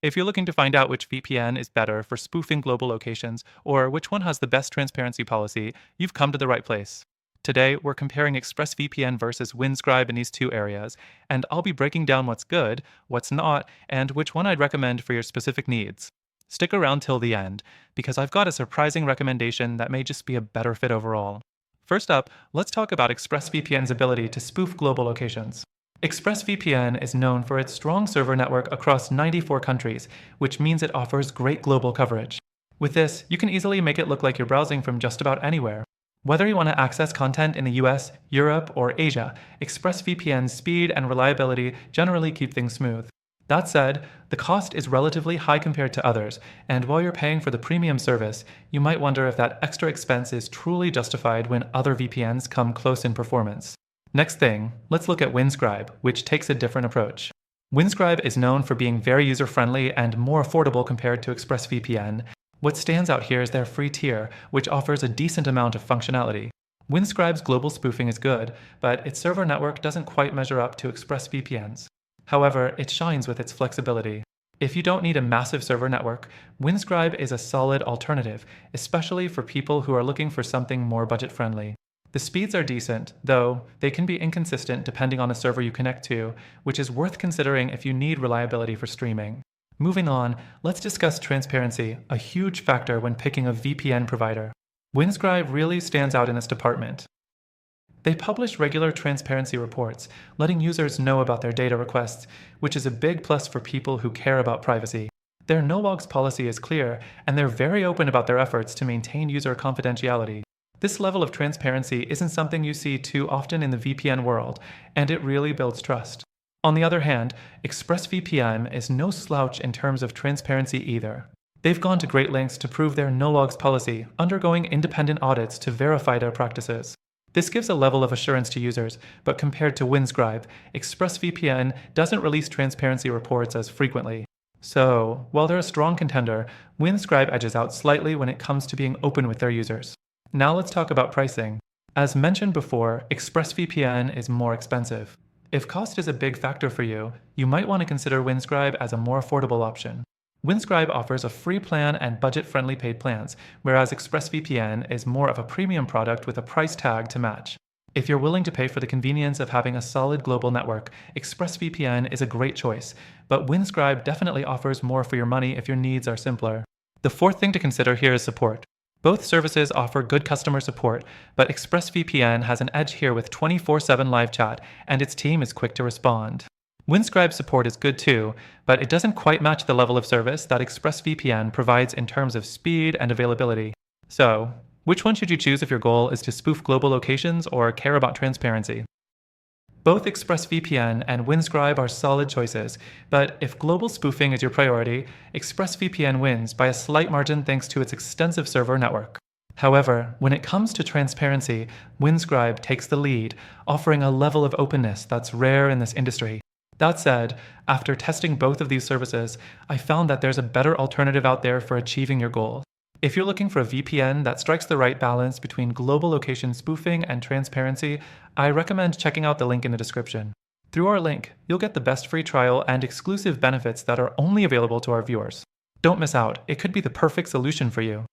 If you're looking to find out which VPN is better for spoofing global locations or which one has the best transparency policy, you've come to the right place. Today, we're comparing ExpressVPN versus Windscribe in these two areas, and I'll be breaking down what's good, what's not, and which one I'd recommend for your specific needs. Stick around till the end, because I've got a surprising recommendation that may just be a better fit overall. First up, let's talk about ExpressVPN's ability to spoof global locations. ExpressVPN is known for its strong server network across 94 countries, which means it offers great global coverage. With this, you can easily make it look like you're browsing from just about anywhere. Whether you want to access content in the US, Europe, or Asia, ExpressVPN's speed and reliability generally keep things smooth. That said, the cost is relatively high compared to others, and while you're paying for the premium service, you might wonder if that extra expense is truly justified when other VPNs come close in performance. Next thing, let's look at Windscribe, which takes a different approach. Windscribe is known for being very user-friendly and more affordable compared to ExpressVPN. What stands out here is their free tier, which offers a decent amount of functionality. Windscribe's global spoofing is good, but its server network doesn't quite measure up to ExpressVPN's. However, it shines with its flexibility. If you don't need a massive server network, Windscribe is a solid alternative, especially for people who are looking for something more budget-friendly. The speeds are decent, though they can be inconsistent depending on the server you connect to, which is worth considering if you need reliability for streaming. Moving on, let's discuss transparency, a huge factor when picking a VPN provider. Windscribe really stands out in this department. They publish regular transparency reports, letting users know about their data requests, which is a big plus for people who care about privacy. Their no-logs policy is clear, and they're very open about their efforts to maintain user confidentiality. This level of transparency isn't something you see too often in the VPN world, and it really builds trust. On the other hand, ExpressVPN is no slouch in terms of transparency either. They've gone to great lengths to prove their no-logs policy, undergoing independent audits to verify their practices. This gives a level of assurance to users, but compared to Windscribe, ExpressVPN doesn't release transparency reports as frequently. So, while they're a strong contender, Windscribe edges out slightly when it comes to being open with their users. Now let's talk about pricing. As mentioned before, ExpressVPN is more expensive. If cost is a big factor for you, you might want to consider Windscribe as a more affordable option. Windscribe offers a free plan and budget-friendly paid plans, whereas ExpressVPN is more of a premium product with a price tag to match. If you're willing to pay for the convenience of having a solid global network, ExpressVPN is a great choice, but Windscribe definitely offers more for your money if your needs are simpler. The fourth thing to consider here is support. Both services offer good customer support, but ExpressVPN has an edge here with 24/7 live chat, and its team is quick to respond. Windscribe support is good too, but it doesn't quite match the level of service that ExpressVPN provides in terms of speed and availability. So, which one should you choose if your goal is to spoof global locations or care about transparency? Both ExpressVPN and Windscribe are solid choices, but if global spoofing is your priority, ExpressVPN wins by a slight margin thanks to its extensive server network. However, when it comes to transparency, Windscribe takes the lead, offering a level of openness that's rare in this industry. That said, after testing both of these services, I found that there's a better alternative out there for achieving your goal. If you're looking for a VPN that strikes the right balance between global location spoofing and transparency, I recommend checking out the link in the description. Through our link, you'll get the best free trial and exclusive benefits that are only available to our viewers. Don't miss out, it could be the perfect solution for you.